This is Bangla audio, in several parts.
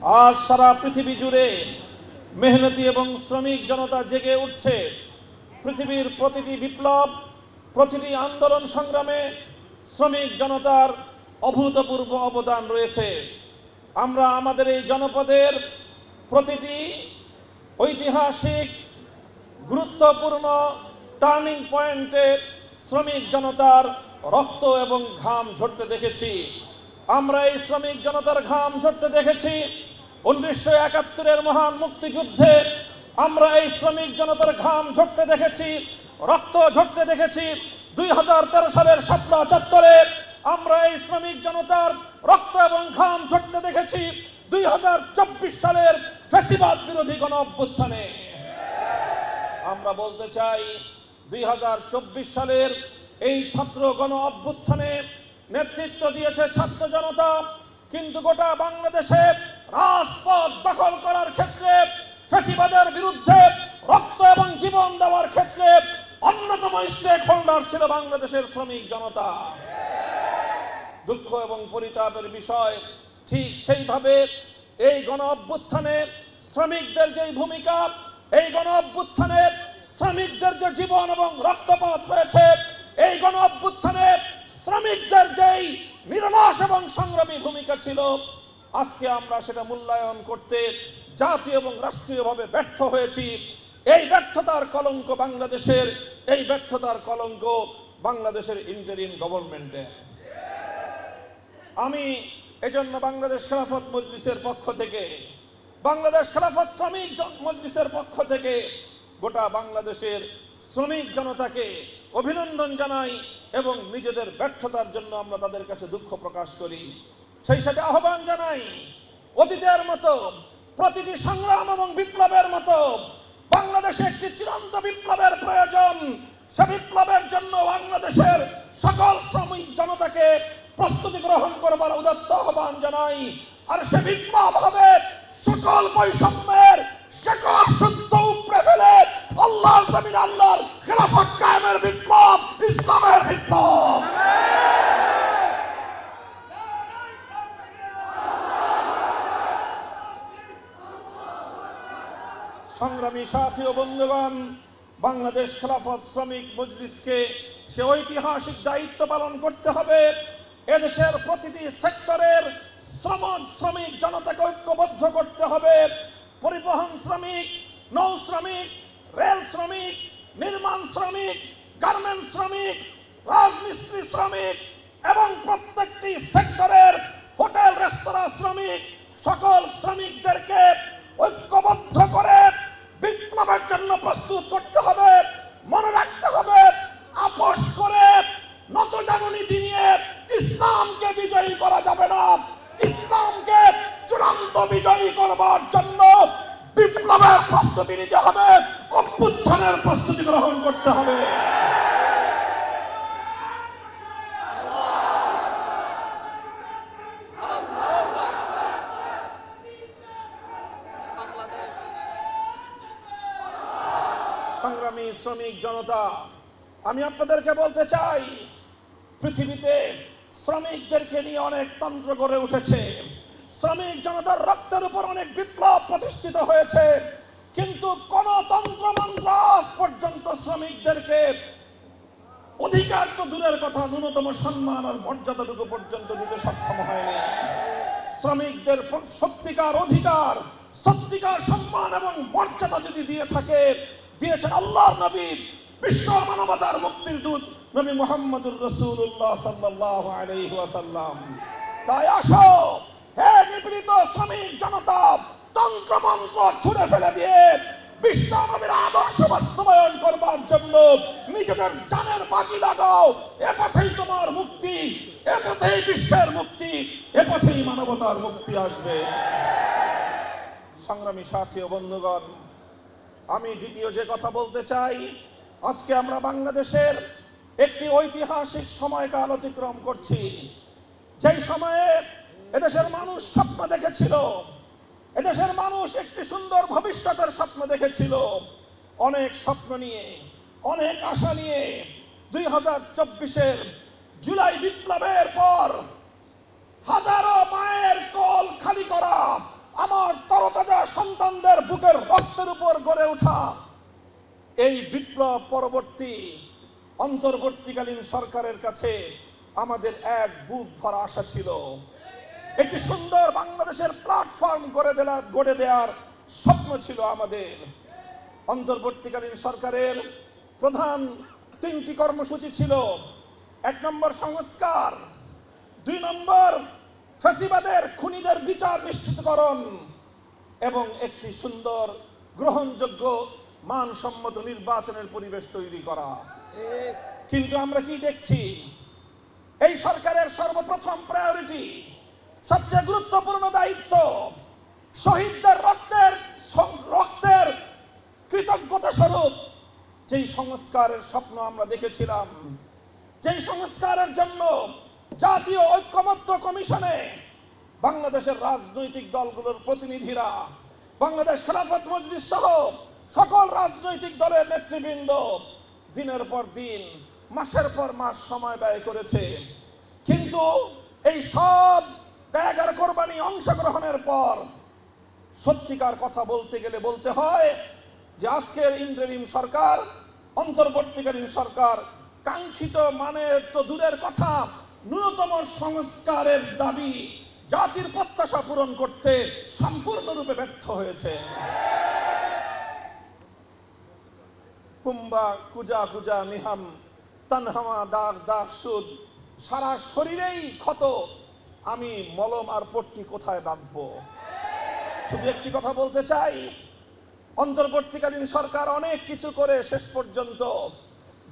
আজ সারা পৃথিবী জুড়ে মেহনতি এবং শ্রমিক জনতা জেগে উঠছে। পৃথিবীর প্রতিটি বিপ্লব, প্রতিটি আন্দোলন সংগ্রামে শ্রমিক জনতার অভূতপূর্ব অবদান রয়েছে। আমরা আমাদের এই জনপদের প্রতিটি ঐতিহাসিক গুরুত্বপূর্ণ টার্নিং পয়েন্টে শ্রমিক জনতার রক্ত এবং ঘাম ঝরতে দেখেছি। আমরা এই শ্রমিক জনতার ঘাম ঝরতে দেখেছি 1971-এর মহান মুক্তিযুদ্ধে। আমরা এই শ্রমিক জনতার ঘাম ঝরতে দেখেছি, রক্ত ঝরতে দেখেছি 2013 সালের শাপলা চত্বরে। আমরা এই শ্রমিক জনতার রক্ত এবং ঘাম ঝরতে দেখেছি 2024 সালের ফ্যাসিবাদ বিরোধী গণ অভ্যুত্থানে। আমরা বলতে চাই 2024 সালের এই ছাত্র গণ অভ্যুত্থানে নেতৃত্ব দিয়েছে ছাত্র জনতা, কিন্তু গোটা বাংলাদেশে রাজপথ দখল করার ক্ষেত্রে, ফ্যাসিবাদের বিরুদ্ধে রক্ত এবং জীবন দেওয়ার ক্ষেত্রে অন্যতম স্টেক হোল্ডার ছিল বাংলাদেশের শ্রমিক জনতা। দুঃখ এবং পরিতাপের বিষয়, ঠিক সেইভাবে এই গণ অভ্যুত্থানে শ্রমিকদের যেই ভূমিকা, এই গণ অভ্যুত্থানে শ্রমিকদের যে জীবন এবং রক্তপাত হয়েছে, এই গণ অভ্যুত্থানে শ্রমিকদের যেই নিরলস এবং সংগ্রামী ভূমিকা ছিল, আজকে আমরা সেটা মূল্যায়ন করতে জাতীয় এবং রাষ্ট্রীয়ভাবে ব্যর্থ হয়েছি। এই ব্যর্থতার কলঙ্ক বাংলাদেশের, এই ব্যর্থতার কলঙ্ক বাংলাদেশের ইন্টারিম গভর্নমেন্টে। আমি এজন্য বাংলাদেশ খেলাফত মজলিসের পক্ষ থেকে, বাংলাদেশ খেলাফত শ্রমিক মজলিসের পক্ষ থেকে গোটা বাংলাদেশের শ্রমিক জনতাকে অভিনন্দন জানাই এবং নিজেদের ব্যর্থতার জন্য আমরা তাদের কাছে দুঃখ প্রকাশ করি। সেই সাথে আহ্বান জানাই, অতীতের মতো প্রতিটি সংগ্রাম এবং বিপ্লবের মতো বাংলাদেশে একটি চূড়ান্ত বিপ্লবের প্রয়োজন। সে বিপ্লবের জন্য বাংলাদেশের সকল শ্রমিক জনতাকে প্রস্তুতি গ্রহণ করবার উদাত্ত আহ্বান জানাই। আর সে বিপ্লব হবে সকল বৈষম্যের, সকল সত্য উপড়ে ফেলে আল্লাহর জমিনে আল্লাহর খেলাফত কায়েমের বিপ্লব, ইসলামের বিপ্লব। সংগ্রামী সাথী ও বন্ধুগণ, বাংলাদেশ খেলাফত শ্রমিক মজলিসকে সে ঐতিহাসিক দায়িত্ব পালন করতে হবে। এদেশের প্রতিটি সেক্টরের শ্রমিক জনতাকে ঐক্যবদ্ধ করতে হবে। পরিবহন শ্রমিক, নৌ শ্রমিক, রেল শ্রমিক, নির্মাণ শ্রমিক, গার্মেন্টস শ্রমিক, রাজমিস্ত্রি শ্রমিক এবং প্রত্যেকটি সেক্টরের হোটেল রেস্তোরাঁ শ্রমিক, সকল শ্রমিকদেরকে ঐক্যবদ্ধ করে বিপ্লবের জন্য প্রস্তুত করতে হবে। মনে রাখতে হবে, আপোষ করে নতজাননীতি নিয়ে ইসলামকে বিজয়ী করা যাবে না। ইসলামকে চূড়ান্ত বিজয়ী করবার জন্য বিপ্লবের প্রস্তুতি নিতে হবে, অভ্যুত্থানের প্রস্তুতি গ্রহণ করতে হবে। সংগ্রামী শ্রমিক জনতা, আমি আপনাদেরকে বলতে চাই, পৃথিবীতে শ্রমিকদেরকে নিয়ে অনেক তন্ত্র গড়ে উঠেছে, শ্রমিক জনতার রক্তের উপর অনেক বিপ্লব প্রতিষ্ঠিত হয়েছে, কিন্তু কোন তন্ত্র মন্ত্র আজ পর্যন্ত শ্রমিকদেরকে অধিকার তো দূরের কথা, ন্যূনতম সম্মান আর মর্যাদাটুকু পর্যন্ত দিতে সক্ষম হয়নি। শ্রমিকদের সত্যিকার অধিকার, সত্যিকার সম্মান এবং মর্যাদা যদি দিয়ে থাকে, দিয়েছেন আল্লাহর নবী, বিশ্ব মানবতার মুক্তির দূত নবী মুহাম্মদুর রাসূলুল্লাহ সাল্লাল্লাহু আলাইহি ওয়াসাল্লাম। তাই আসো হে নিপীড়িত শ্রমিক জনতা, তন্ত্রমন্ত্র ছুড়ে ফেলে দিয়ে বিশ্ব নবীর আদর্শ বাস্তবায়ন করবার জন্য নিজেদের জানের বাজি লাগাও। এ পথেই তোমার মুক্তি, এ পথেই বিশ্বের মুক্তি, এ পথেই মানবতার মুক্তি আসবে। সংগ্রামী সাথী ও বন্ধুগণ, আমি দ্বিতীয় যে কথা বলতে চাই, আজকে আমরা বাংলাদেশের একটি ঐতিহাসিক সময়কাল অতিক্রম করছি, যেই সময়ে এদেশের মানুষ স্বপ্ন দেখেছিল, এদেশের মানুষ একটি সুন্দর ভবিষ্যতের স্বপ্ন দেখেছিল। অনেক স্বপ্ন নিয়ে, অনেক আশা নিয়ে 2024-এর জুলাই বিপ্লবের পর হাজারো মায়ের কোল খালি করা, আমার তরতাজা সন্তানদের বুকের রক্তের উপর গড়ে ওঠা এই বিপ্লব পরবর্তী অন্তর্বর্তীকালীন সরকারের কাছে আমাদের এক বুক ভরা আশা ছিল। একটি সুন্দর বাংলাদেশের প্ল্যাটফর্ম গড়ে দেওয়ার স্বপ্ন ছিল আমাদের। অন্তর্বর্তীকালীন সরকারের প্রধান 3টি কর্মসূচি ছিল। 1 নম্বর সংস্কার, 2 নম্বর ফ্যাসিবাদের খুনিদের বিচার নিশ্চিতকরণ এবং একটি সুন্দর গ্রহণযোগ্য মানসম্মত নির্বাচনের পরিবেশ তৈরি করা। কিন্তু আমরা কি দেখছি? এই সরকারের সর্বপ্রথম প্রায়োরিটি, সবচেয়ে গুরুত্বপূর্ণ দায়িত্ব শহীদদের রক্তের কৃতজ্ঞতা স্বরূপ যেই সংস্কারের স্বপ্ন আমরা দেখেছিলাম, যেই সংস্কারের জন্য জাতীয় ঐক্যমত্য কমিশনে বাংলাদেশের রাজনৈতিক দলগুলোর প্রতিনিধিরা, বাংলাদেশ খেলাফত মজলিস সহ সকল রাজনৈতিক দলের নেতৃবৃন্দ দিনের পর দিন, মাসের পর মাস সময় ব্যয় করেছে। কিন্তু এই সব ত্যাগ আর কোরবানি অংশগ্রহণের পর সত্যিকার কথা বলতে গেলে বলতে হয় যে আজকের ইন্টারিম সরকার, অন্তর্বর্তীকালীন সরকার কাঙ্ক্ষিত মানের তো দূরের কথা, ন্যূনতম সংস্কারের দাবি, জাতির প্রত্যাশা পূরণ করতে সম্পূর্ণরূপে ব্যর্থ হয়েছে। কুম্বা কুজা কুজা নিহাম তানহামা দাগ দাগ সুদ, সারা শরীরেই ক্ষত, আমি মলম আর পট্টি কোথায় বাঁধবো? শুধু একটি কথা বলতে চাই, অন্তর্বর্তীকালীন সরকার অনেক কিছু করে শেষ পর্যন্ত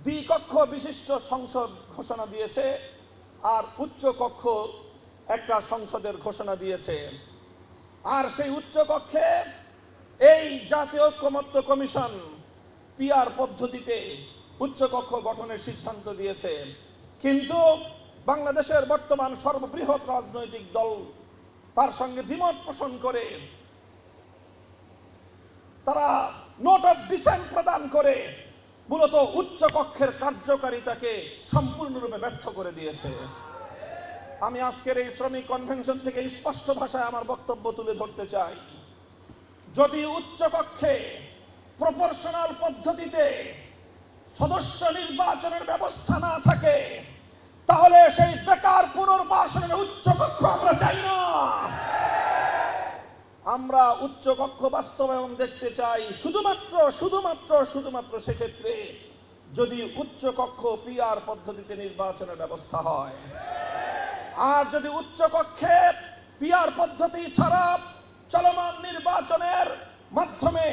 দ্বিকক্ষ বিশিষ্ট সংসদ ঘোষণা দিয়েছে আর উচ্চ কক্ষ একটা সংসদের ঘোষণা দিয়েছে। আর সেই উচ্চ কক্ষে এই জাতীয় ঐক্যমত্য কমিশন পিআর পদ্ধতিতে উচ্চ কক্ষ গঠনের সিদ্ধান্ত দিয়েছে। কিন্তু বাংলাদেশের বর্তমান সর্ববৃহৎ রাজনৈতিক দল তার সঙ্গে দ্বিমত পোষণ করে তারা নোট অফ ডিসেন্ট প্রদান করে মূলত উচ্চ কক্ষের কার্যকারিতাকে সম্পূর্ণরূপে ব্যর্থ করে দিয়েছে। আমি আজকের এই শ্রমিক কনভেনশন থেকে স্পষ্ট ভাষায় আমার বক্তব্য তুলে ধরতে চাই, যদি উচ্চ কক্ষে প্রপোর্শনাল পদ্ধতিতে সদস্য নির্বাচনের ব্যবস্থা না থাকে তাহলে সেই বেকার পুনর্বাসনের উচ্চ কক্ষ আমরা চাই না। আমরা উচ্চ কক্ষ বাস্তবায়ন দেখতে চাই শুধুমাত্র সেক্ষেত্রে যদি উচ্চ কক্ষ পিআর পদ্ধতিতে নির্বাচনের ব্যবস্থা হয়। আর যদি উচ্চ কক্ষে পিআর পদ্ধতি ছাড়া চলমান নির্বাচনের মাধ্যমে,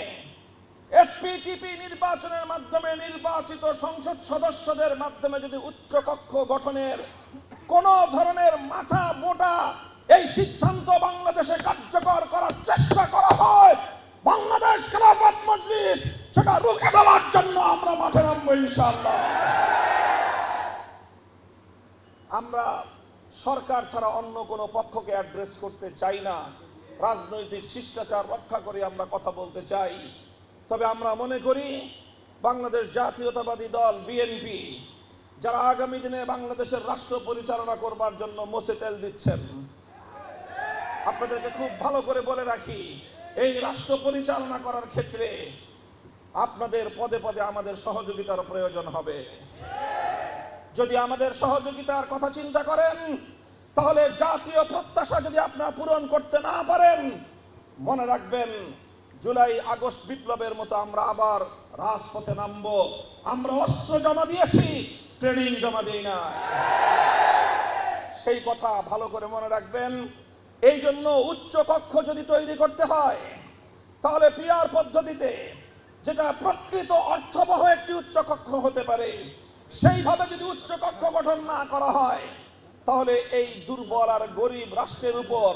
এফপিটিপি নির্বাচনের মাধ্যমে নির্বাচিত সংসদ সদস্যদের মাধ্যমে যদি উচ্চ কক্ষ গঠনের কোন ধরনের মাথা মোটা এই সিদ্ধান্ত বাংলাদেশে কার্যকর করার চেষ্টা করা হয়, বাংলাদেশ খেলাফত মজলিস সেটা রুখে দেওয়ার জন্য আমরা মাঠে নামবো ইনশাআল্লাহ। আমরা সরকার ছাড়া অন্য কোনো পক্ষকে অ্যাড্রেস করতে চাই না। রাজনৈতিক শিষ্টাচার রক্ষা করে আমরা কথা বলতে চাই। তবে আমরা মনে করি বাংলাদেশ জাতীয়তাবাদী দল বিএনপি যারা আগামী দিনে বাংলাদেশের রাষ্ট্র পরিচালনা করবার জন্য মোষে তেল দিচ্ছেন, আপনাদেরকে খুব ভালো করে বলে রাখি, এই রাষ্ট্র পরিচালনা করার ক্ষেত্রে আপনাদের পদে পদে আমাদের সহযোগিতার প্রয়োজন হবে। যদি আমাদের সহযোগিতার কথা চিন্তা করেন তাহলে জাতীয় প্রত্যাশা যদি আপনারা পূরণ করতে না পারেন, মনে রাখবেন জুলাই আগস্ট বিপ্লবের মতো আমরা আবার রাজপথে নামবো। আমরা অস্ত্র জমা দিয়েছি, ট্রেনিং জমা দিই না। সেই কথা ভালো করে মনে রাখবেন। এই জন্য উচ্চ কক্ষ যদি তৈরি করতে হয় তাহলে পিআর পদ্ধতিতে, যেটা প্রকৃত অর্থবহ একটি উচ্চ কক্ষ হতে পারে, সেইভাবে যদি উচ্চ কক্ষ গঠন না করা হয় তাহলে এই দুর্বল আর গরিব রাষ্ট্রের উপর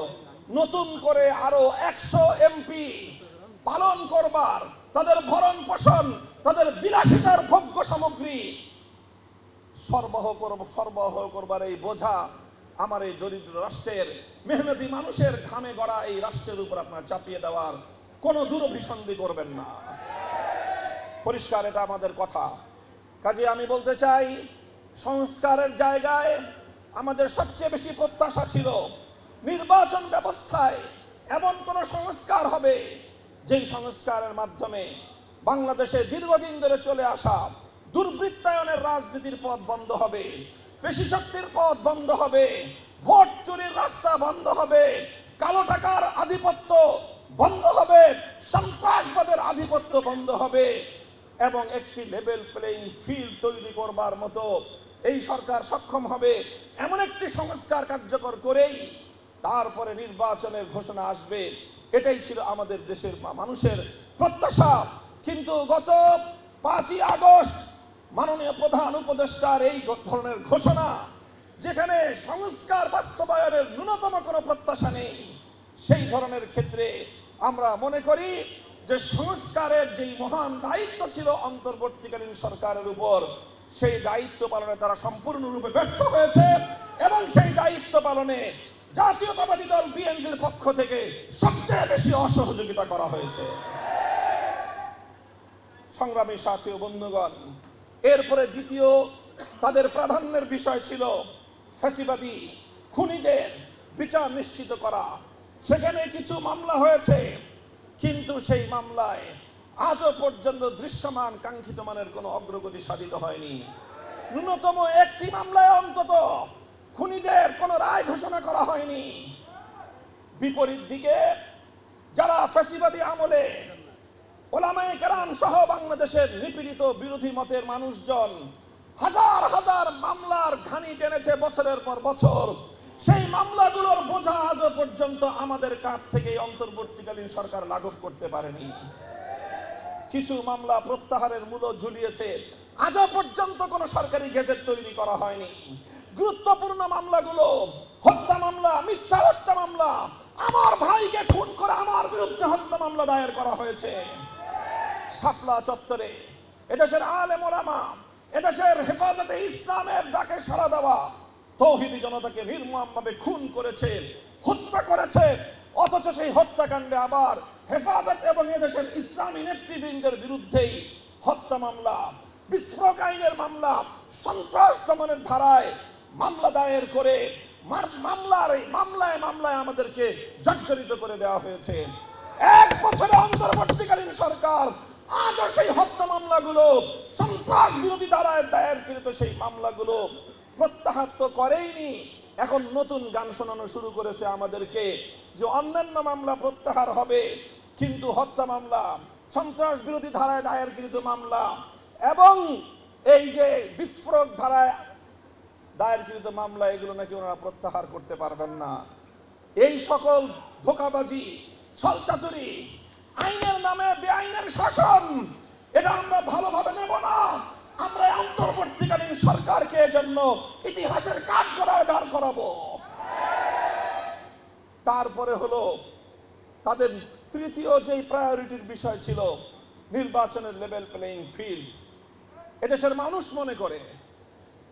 নতুন করে আরো 100 এমপি পালন করবার, তাদের ভরণ পোষণ, তাদের বিলাসিতার ভোগ্য সামগ্রী সরবরাহ করবার এই বোঝা আমার এই দরিদ্র রাষ্ট্রের মেহনতি মানুষের ঘামে গড়া এই রাষ্ট্রের উপর আপনারা চাপিয়ে দেওয়ার কোনো দুরভিসন্ধি করবেন না। পরিষ্কার এটা আমাদের কথা। কাজে আমি বলতে চাই, সংস্কারের জায়গায় আমাদের সবচেয়ে বেশি প্রত্যাশা ছিল নির্বাচন ব্যবস্থায় এমন কোন সংস্কার হবে যেই সংস্কারের মাধ্যমে বাংলাদেশে দীর্ঘদিন ধরে চলে আসা দুর্বৃত্তায়নের রাজনীতির পথ বন্ধ হবে, পেশিশক্তির পথ বন্ধ হবে, ভোট চুরির রাস্তা বন্ধ হবে, কালো টাকার আধিপত্য বন্ধ হবে, সন্ত্রাসবাদের আধিপত্য বন্ধ হবে এবং একটি লেভেল প্লেইং ফিল্ড তৈরি করবার মতো এই সরকার সক্ষম হবে। এমন একটি সংস্কার কার্যকর করেই তারপরে নির্বাচনের ঘোষণা আসবে। এটাই ছিল আমাদের দেশের মানুষের প্রত্যাশা। কিন্তু গত 5ই আগস্ট মাননীয় প্রধান উপদেষ্টার এই ধরনের ঘোষণা, যেখানে সংস্কার বাস্তবায়নের ন্যূনতম কোনো প্রত্যাশা নেই, সেই ধরনের ক্ষেত্রে আমরা মনে করি যে সংস্কারের যেই মহান দায়িত্ব ছিল অন্তর্বর্তীকালীন সরকারের উপর, সেই দায়িত্ব পালনে তারা সম্পূর্ণরূপে ব্যর্থ হয়েছে এবং সেই দায়িত্ব পালনে জাতীয়তাবাদী দল বিএনপির পক্ষ থেকে সবচেয়ে বেশি অসহযোগিতা করা হয়েছে। সংগ্রামী সাথী ও বন্ধুগণ, এরপরে দ্বিতীয় তাদের প্রাধান্যের বিষয় ছিল ফ্যাসিবাদী খুনিদের বিচার নিশ্চিত করা। সেখানে কিছু মামলা হয়েছে, কিন্তু সেই মামলায় আজও পর্যন্ত দৃশ্যমান কাঙ্ক্ষিত মানের কোনো অগ্রগতি সাধিত হয়নি। ন্যূনতম একটি মামলায় অন্তত খুনিদের কোনো রায় ঘোষণা করা হয়নি। বিপরীত দিকে যারা ফ্যাসিবাদী আমলে ওলামায়ে কেরাম সহ বাংলাদেশের নিপীড়িত বিরোধী মতের মানুষজন হাজার হাজার মামলার ঘানি টেনেছে বছরের পর বছর, সেই মামলাগুলোর বোঝা আজও পর্যন্ত আমাদের কাছ থেকে অন্তর্বর্তীকালীন সরকার লাঘব করতে পারেনি। কিছু মামলা প্রত্যাহারের মূল্য ঝুলিয়েছে, আজও পর্যন্ত কোনো সরকারি গেজেট তৈরি করা হয়নি। গুরুত্বপূর্ণ মামলাগুলো, হত্যা মামলা, মিথ্যা হত্যা মামলা, আমার ভাইকে খুন করে আমার বিরুদ্ধে হত্যা মামলা দায়ের করা হয়েছে। শাপলা চত্বরে এদেশের আলেম ওলামা, এদেশের হেফাজতে ইসলামের ডাকে সাড়া দেওয়া তৌহিদি জনতাকে নির্মমভাবে খুন করেছে, হত্যা করেছে। অথচ সেই হত্যাকাণ্ডে আবার হেফাজত এবং এদেশের ইসলামী নেতৃবৃন্দের বিরুদ্ধেই হত্যা মামলা, বিস্ফোরক আইনের মামলা, সন্ত্রাস দমনের ধারায় মামলা দায়ের করে মামলায় আমাদেরকে জর্জরিত করে দেওয়া হয়েছে। 1 বছরে অন্তর্বর্তীকালীন সরকার আজও সেই হত্যা মামলাগুলো, সন্ত্রাস বিরোধী ধারায় দায়েরকৃত সেই মামলাগুলো প্রত্যাহার তো করেইনি, এখন নতুন গান শোনানো শুরু করেছে আমাদেরকে যে অন্যান্য মামলা প্রত্যাহার হবে, কিন্তু হত্যা মামলা, সন্ত্রাস বিরোধী ধারায় দায়েরকৃত মামলা এবং এই যে বিস্ফোরক ধারায় দায়েরকৃত মামলা, এগুলো নাকি ওনারা প্রত্যাহার করতে পারবেন না। এই সকল ধোঁকাবাজি, ছলচাতুরি, আইনের নামে বেআইনের শাসন, এটা আমরা ভালোভাবে নেব না। আমরা অন্তর্বর্তীকালীন সরকারকে জন্য ইতিহাসের কাঠগড়ায় দাঁড় করাবো। তারপরে হলো তাদের তৃতীয় যেই প্রায়োরিটির বিষয় ছিল নির্বাচনের লেভেল প্লেইং ফিল্ড। এদেশের মানুষ মনে করে,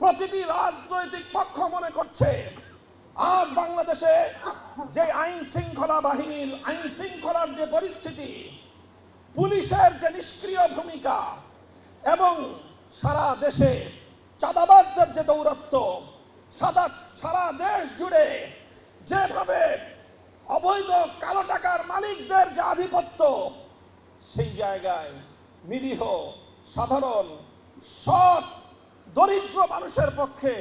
প্রতিটি রাজনৈতিক পক্ষ মনে করছে, আজ বাংলাদেশে যে আইন শৃঙ্খলা বাহিনীর আইন শৃঙ্খলার যে পরিস্থিতি, পুলিশের যে নিষ্ক্রিয় ভূমিকা এবং সারা দেশে চাঁদাবাজদের যে দৌরাত্ম্য, সারা দেশ জুড়ে যেভাবে অবৈধ কালো টাকার মালিকদের যে আধিপত্য, সেই জায়গায় নিরীহ সাধারণ সৎ দরিদ্র মানুষের পক্ষে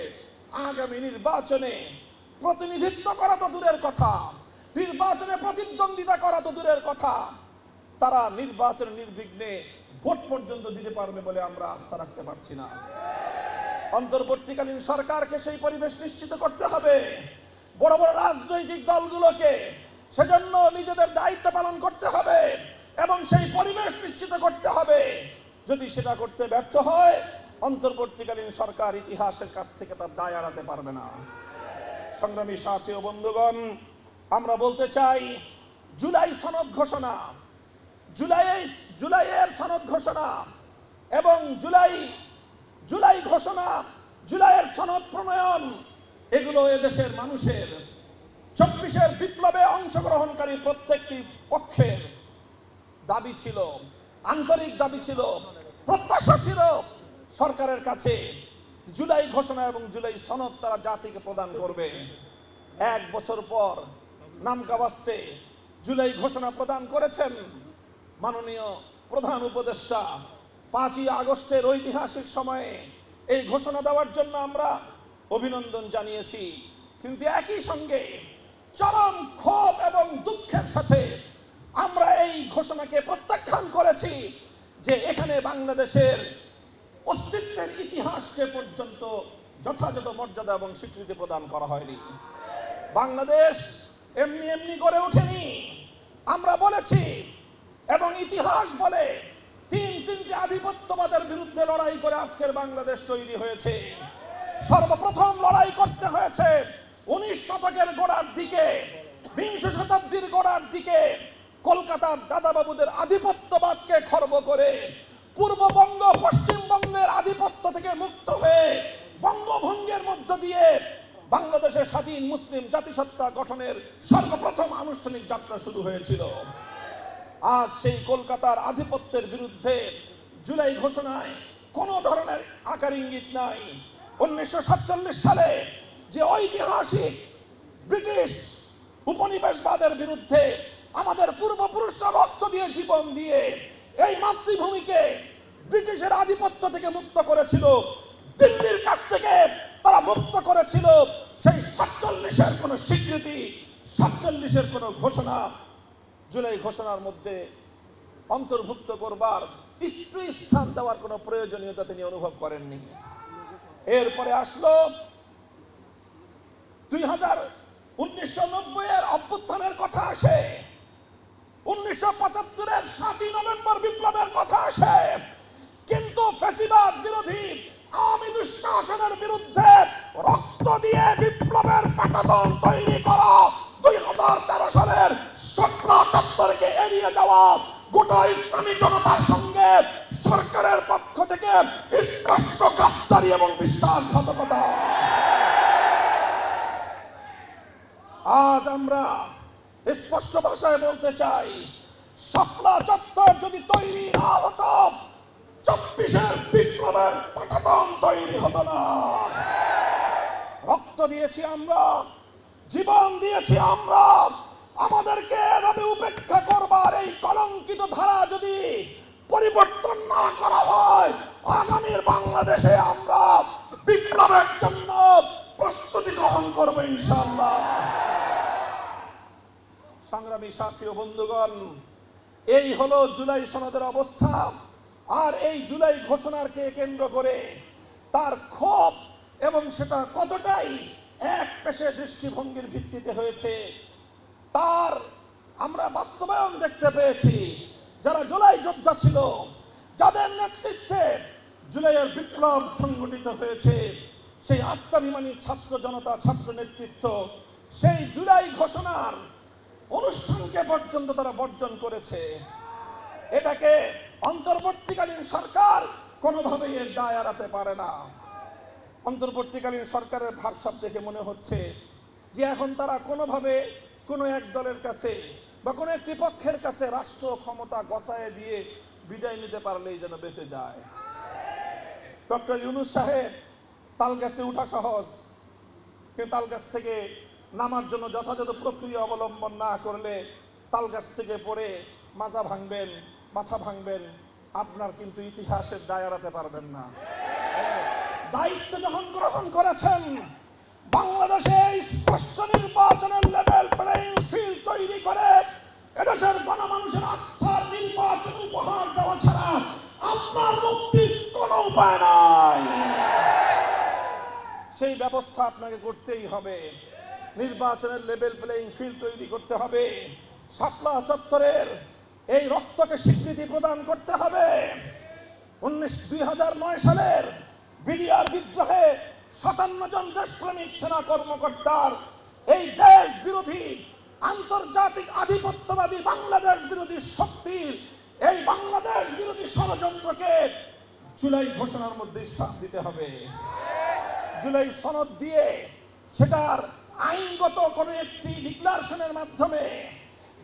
আগামী নির্বাচনে প্রতিনিধিত্ব করা তো দূরের কথা, নির্বাচনে প্রতিদ্বন্দ্বিতা করা তো দূরের কথা, তারা নির্বাচন নির্বিঘ্নে ভোট পর্যন্ত দিতে পারবে বলে আমরা আস্থা রাখতে পারছি না। অন্তর্বর্তীকালীন সরকারকে সেই পরিবেশ নিশ্চিত করতে হবে। বড় বড় রাজনৈতিক দলগুলোকে সেজন্য নিজেদের দায়িত্ব পালন করতে হবে এবং সেই পরিবেশ নিশ্চিত করতে হবে। যদি সেটা করতে ব্যর্থ হয়, অন্তর্বর্তীকালীন সরকার ইতিহাসের কাছ থেকে তার দায় এড়াতে পারবে না। সংগ্রামী সাথী ও বন্ধুগণ, আমরা বলতে চাই, জুলাই সনদ ঘোষণা, জুলাইয়ের সনদ ঘোষণা এবং জুলাইয়ের সনদ প্রণয়ন, এগুলো এদেশের মানুষের 24-এর বিপ্লবে অংশগ্রহণকারী প্রত্যেকটি পক্ষের দাবি ছিল, আন্তরিক দাবি ছিল, প্রত্যাশা ছিল সরকারের কাছে। জুলাই ঘোষণা এবং জুলাই সনদ তারা জাতিকে প্রদান করবে। 1 বছর পর নামকা বাস্তে জুলাই ঘোষণা প্রদান করেছেন মাননীয় প্রধান উপদেষ্টা। 5ই আগস্টের ঐতিহাসিক সময়ে এই ঘোষণা দেওয়ার জন্য আমরা অভিনন্দন জানিয়েছি, কিন্তু একই সঙ্গে চরম ক্ষোভ এবং দুঃখের সাথে আমরা এই ঘোষণাকে প্রত্যাখ্যান করেছি যে এখানে বাংলাদেশের অস্তিত্বের ইতিহাসকে পর্যন্ত যথাযথ মর্যাদা এবং স্বীকৃতি প্রদান করা হয়নি। বাংলাদেশ এমনি এমনি গড়ে ওঠেনি। আমরা বলেছি এবং ইতিহাস বলে তিনটি আধিপত্যবাদের বিরুদ্ধে লড়াই করে আজকের বাংলাদেশ তৈরি হয়েছে। সর্বপ্রথম লড়াই করতে হয়েছে 19 শতকের গোড়ার দিকে, 20 শতাব্দীর গোড়ার দিকে কলকাতার দাদাবাবুদের আধিপত্যবাদকে খর্ব করে পূর্ববঙ্গ পশ্চিমবঙ্গের আধিপত্য থেকে মুক্ত হয়ে বঙ্গভঙ্গের মধ্য দিয়ে বাংলাদেশের স্বাধীন মুসলিম জাতিসত্তা গঠনের সর্বপ্রথম আনুষ্ঠানিক যাত্রা শুরু হয়েছিল। আজ সেই কলকাতার আধিপত্যের বিরুদ্ধে জুলাই ঘোষণায় কোনো ধরনের আকার ইঙ্গিত নাই। 1947 সালে যে ঐতিহাসিক ব্রিটিশ উপনিবেশবাদের বিরুদ্ধে আমাদের পূর্বপুরুষরা রক্ত দিয়ে জীবন দিয়ে এই মাতৃভূমিকে ব্রিটিশের আধিপত্য থেকে মুক্ত করেছিল, দিল্লির কাছ থেকে তারা মুক্ত করেছিল, সেই 47-এর কোনো স্বীকৃতি, 47-এর কোনো ঘোষণা জুলাই ঘোষণার মধ্যে অন্তর্ভুক্ত করবার একটু স্থান দেওয়ার কোনো প্রয়োজনীয়তা তিনি অনুভব করেননি। এরপরে আসলো 1990-এর অভ্যুত্থানের কথা আসে, 1975-এর 7ই নভেম্বর বিপ্লবের কথা আসে, কিন্তু ফ্যাসিবাদ বিরোধী আওয়ামী দুঃশাসনের বিরুদ্ধে রক্ত দিয়ে বিপ্লবের পাটাতন তৈরি করা 2013 সালের 17/7-কে এড়িয়ে যাওয়া গোটা ইসলামী জনতার সঙ্গে সরকারের পক্ষ থেকে স্পষ্ট গাদ্দারি এবং বিশ্বাসঘাতকতা। আজ আমরা স্পষ্ট ভাষায় বলতে চাই, শাপলা চত্বর যদি তৈরি না হতো 24-এর বিপ্লবের পাটাতন তৈরি হতো না। রক্ত দিয়েছি আমরা, জীবন দিয়েছি আমরা, আমাদেরকে এভাবে উপেক্ষা করবার এই কলঙ্কিত ধারা যদি পরিবর্তন না করা হয়, আগামীর বাংলাদেশে আমরা বিপ্লবের জন্য প্রস্তুতি গ্রহণ করবো ইনশাআল্লাহ। সংগ্রামী সাথী ও বন্ধুগণ, এই হলো জুলাই সনদের অবস্থা। আর এই জুলাই ঘোষণাকে কেন্দ্র করে তার ক্ষোভ এবং সেটা কতটাই এক পেশে দৃষ্টিভঙ্গির ভিত্তিতে হয়েছে তার আমরা বাস্তবায়ন দেখতে পেয়েছি। যারা জুলাই যোদ্ধা ছিল, যাদের নেতৃত্বে জুলাইয়ের বিপ্লব সংগঠিত হয়েছে, সেই আত্মাভিমানী ছাত্র জনতা, ছাত্র নেতৃত্ব সেই জুলাই ঘোষণার অনুষ্ঠানকে পর্যন্ত তারা বর্জন করেছে। এটাকে অন্তর্বর্তীকালীন সরকার কোনোভাবেই এর দায় এড়াতে পারে না। অন্তর্বর্তীকালীন সরকারের ভারসাব দেখে মনে হচ্ছে যে এখন তারা কোনোভাবে কোনো এক দলের কাছে বা কোনো একটি পক্ষের কাছে রাষ্ট্র ক্ষমতা গছায় দিয়ে বিদায় নিতে পারলেই যেন বেঁচে যায়। ডক্টর ইউনূস সাহেব তালগাছে উঠা সহজ, কিন্তু তালগাছ থেকে নামার জন্য যথাযথ প্রক্রিয়া অবলম্বন না করলে তালগাছ থেকে পড়ে মাজা ভাঙবেন, মাথা ভাঙবেন, আপনার কিন্তু ইতিহাসের দায় এড়াতে পারবেন না। দায়িত্ব যখন গ্রহণ করেছেন, বাংলাদেশে স্পষ্ট নির্বাচনের লেভেল প্লেইং ফিল্ড তৈরি করে এদেশের গণমানুষের আস্থার নির্বাচন উপহার দেওয়া ছাড়া আপনার মুক্তির কোনো উপায় নাই। সেই ব্যবস্থা আপনাকে করতেই হবে। নির্বাচনের লেভেল প্লেইং ফিল্ড তৈরি করতে হবে। শাপলা চত্বরের এই রক্তকে স্বীকৃতি প্রদান করতে হবে। 2009 সালের বিডিআর বিদ্রোহে 57 জন দেশপ্রেমিক সেনা কর্মকর্তার এই দেশ বিরোধী আন্তর্জাতিক আধিপত্যবাদী বাংলাদেশ বিরোধী শক্তির এই বাংলাদেশ বিরোধী ষড়যন্ত্রকে জুলাই ঘোষণার মধ্যে স্থান দিতে হবে। জুলাই সনদ দিয়ে সেটার আইনগত কোনো একটি ডিক্লারেশনের মাধ্যমে,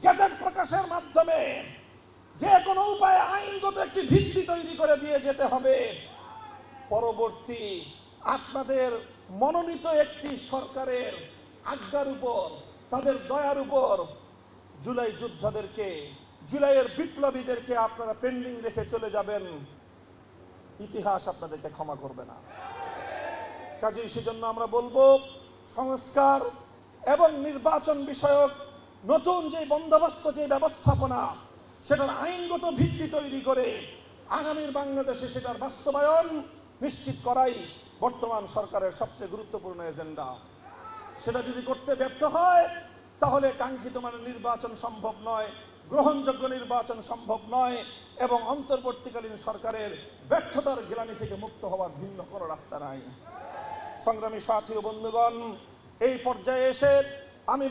গেজেট প্রকাশের মাধ্যমে, যে কোনো উপায়ে আইনগত একটি ভিত্তি তৈরি করে দিয়ে যেতে হবে। পরবর্তী আপনাদের মনোনীত একটি সরকারের আজ্ঞার উপর, তাদের দয়ার উপর জুলাই যোদ্ধাদেরকে, জুলাইয়ের বিপ্লবীদেরকে আপনারা পেন্ডিং রেখে চলে যাবেন, ইতিহাস আপনাদেরকে ক্ষমা করবে না। কাজেই সেজন্য আমরা বলবো, সংস্কার এবং নির্বাচন বিষয়ক নতুন যে বন্দোবস্ত, যে ব্যবস্থাপনা, সেটার আইনগত ভিত্তি তৈরি করে আগামীর বাংলাদেশে সেটার বাস্তবায়ন নিশ্চিত করাই বর্তমান সরকারের সবচেয়ে গুরুত্বপূর্ণ এজেন্ডা। সেটা যদি করতে ব্যর্থ হয়, তাহলে কাঙ্ক্ষিত মানের নির্বাচন সম্ভব নয়, গ্রহণযোগ্য নির্বাচন সম্ভব নয়, এবং অন্তর্বর্তীকালীন সরকারের ব্যর্থতার গ্লানি থেকে মুক্ত হওয়ার ভিন্ন কোনো রাস্তা নাই। সংগ্রামী সাথী ও বন্ধুগণ, এই পর্যায়ে এসে আমি